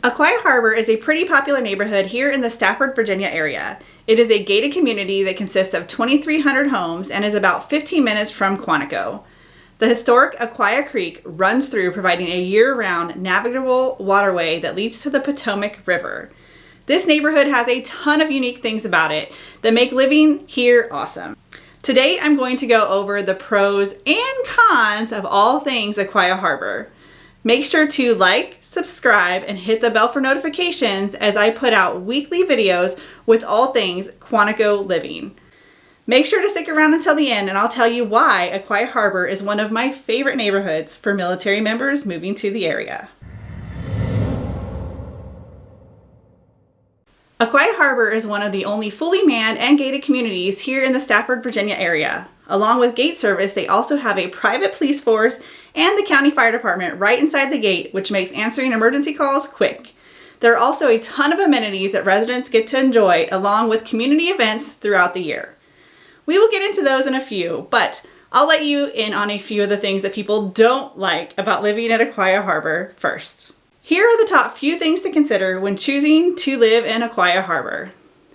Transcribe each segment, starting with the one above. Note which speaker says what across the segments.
Speaker 1: Aquia Harbour is a pretty popular neighborhood here in the Stafford, Virginia area. It is a gated community that consists of 2,300 homes and is about 15 minutes from Quantico. The historic Aquia Creek runs through, providing a year-round navigable waterway that leads to the Potomac River. This neighborhood has a ton of unique things about it that make living here awesome. Today I'm going to go over the pros and cons of all things Aquia Harbour. Make sure to like, subscribe, and hit the bell for notifications as I put out weekly videos with all things Quantico living. Make sure to stick around until the end and I'll tell you why Aquia Harbour is one of my favorite neighborhoods for military members moving to the area. Aquia Harbour is one of the only fully manned and gated communities here in the Stafford, Virginia area. Along with gate service, they also have a private police force and the county fire department right inside the gate, which makes answering emergency calls quick. There are also a ton of amenities that residents get to enjoy, along with community events throughout the year. We will get into those in a few, but I'll let you in on a few of the things that people don't like about living at Aquia Harbour first. Here are the top few things to consider when choosing to live in Aquia Harbour.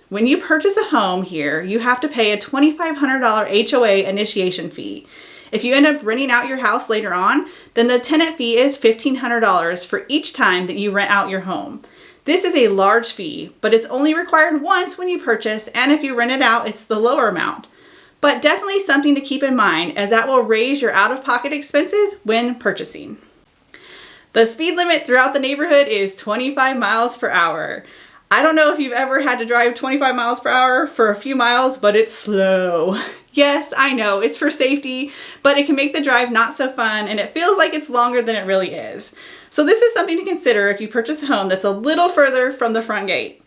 Speaker 1: When you purchase a home here, you have to pay a $2,500 HOA initiation fee. If you end up renting out your house later on, then the tenant fee is $1,500 for each time that you rent out your home. This is a large fee, but it's only required once when you purchase, and if you rent it out, it's the lower amount. But definitely something to keep in mind, as that will raise your out-of-pocket expenses when purchasing. The speed limit throughout the neighborhood is 25 miles per hour. I don't know if you've ever had to drive 25 miles per hour for a few miles, but it's slow. Yes, I know, it's for safety, but it can make the drive not so fun and it feels like it's longer than it really is. So this is something to consider if you purchase a home that's a little further from the front gate.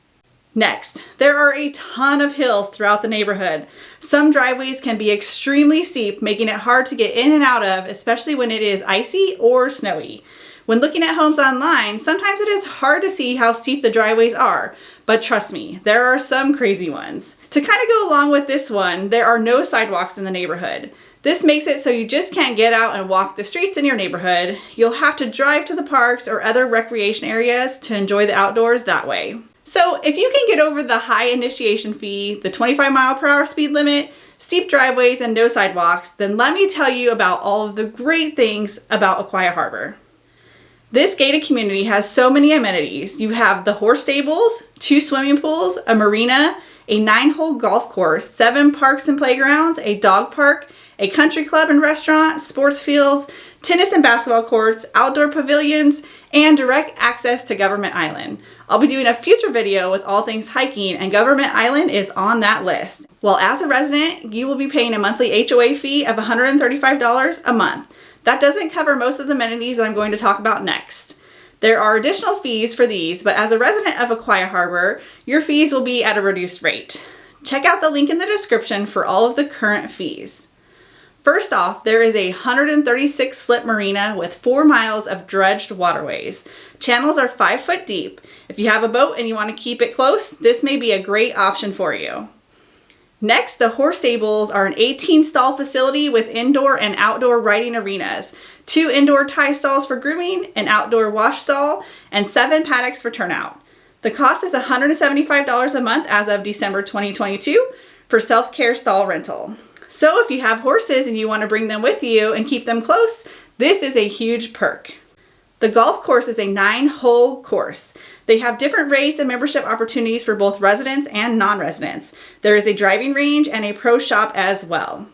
Speaker 1: Next, there are a ton of hills throughout the neighborhood. Some driveways can be extremely steep, making it hard to get in and out of, especially when it is icy or snowy. When looking at homes online, sometimes it is hard to see how steep the driveways are, but trust me, there are some crazy ones. To kind of go along with this one, there are no sidewalks in the neighborhood. This makes it so you just can't get out and walk the streets in your neighborhood. You'll have to drive to the parks or other recreation areas to enjoy the outdoors that way. So if you can get over the high initiation fee, the 25 mile per hour speed limit, steep driveways, and no sidewalks, then let me tell you about all of the great things about Aquia Harbour. This gated community has so many amenities. You have the horse stables, 2 swimming pools, a marina, a 9-hole golf course, 7 parks and playgrounds, a dog park, a country club and restaurant, sports fields, tennis and basketball courts, outdoor pavilions, and direct access to Government Island. I'll be doing a future video with all things hiking, and Government Island is on that list. Well, as a resident, you will be paying a monthly HOA fee of $135 a month. That doesn't cover most of the amenities that I'm going to talk about next. There are additional fees for these, but as a resident of Aquia Harbour, your fees will be at a reduced rate. Check out the link in the description for all of the current fees. First off, there is a 136 slip marina with 4 miles of dredged waterways. Channels are 5 foot deep. If you have a boat and you want to keep it close, this may be a great option for you. Next, the horse stables are an 18-stall facility with indoor and outdoor riding arenas, 2 indoor tie stalls for grooming, an outdoor wash stall, and 7 paddocks for turnout. The cost is $175 a month as of December 2022 for self-care stall rental. So if you have horses and you want to bring them with you and keep them close, this is a huge perk. The golf course is a 9-hole course. They have different rates and membership opportunities for both residents and non-residents. There is a driving range and a pro shop as well.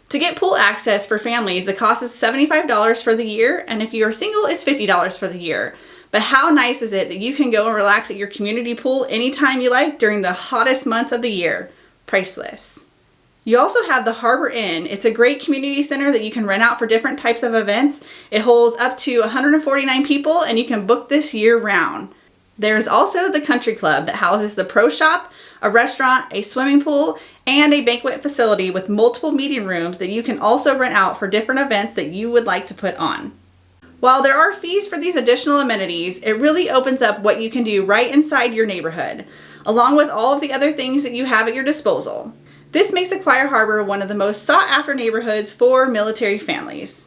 Speaker 1: To get pool access for families, the cost is $75 for the year, and if you are single, it's $50 for the year. But how nice is it that you can go and relax at your community pool anytime you like during the hottest months of the year? Priceless. You also have the Harbour Inn. It's a great community center that you can rent out for different types of events. It holds up to 149 people and you can book this year round. There's also the country club that houses the pro shop, a restaurant, a swimming pool, and a banquet facility with multiple meeting rooms that you can also rent out for different events that you would like to put on. While there are fees for these additional amenities, it really opens up what you can do right inside your neighborhood, along with all of the other things that you have at your disposal. This makes Aquia Harbour one of the most sought after neighborhoods for military families.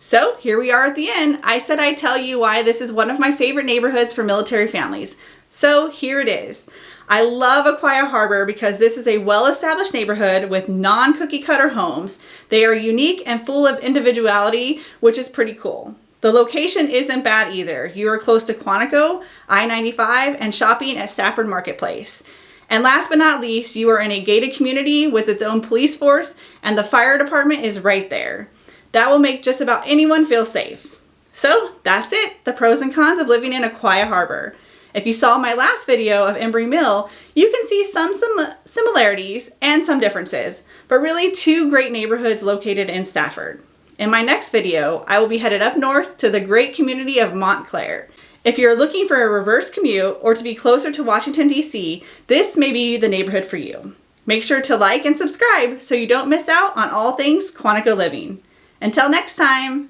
Speaker 1: So here we are at the end. I said I'd tell you why this is one of my favorite neighborhoods for military families. So here it is. I love Aquia Harbour because this is a well-established neighborhood with non-cookie cutter homes. They are unique and full of individuality, which is pretty cool. The location isn't bad either. You are close to Quantico, I-95, and shopping at Stafford Marketplace. And last but not least, you are in a gated community with its own police force, and the fire department is right there. That will make just about anyone feel safe. So that's it, the pros and cons of living in Aquia Harbour. If you saw my last video of Embry Mill, you can see some similarities and some differences, but really two great neighborhoods located in Stafford. In my next video, I will be headed up north to the great community of Montclair. If you're looking for a reverse commute or to be closer to Washington, D.C., this may be the neighborhood for you. Make sure to like and subscribe so you don't miss out on all things Quantico living. Until next time!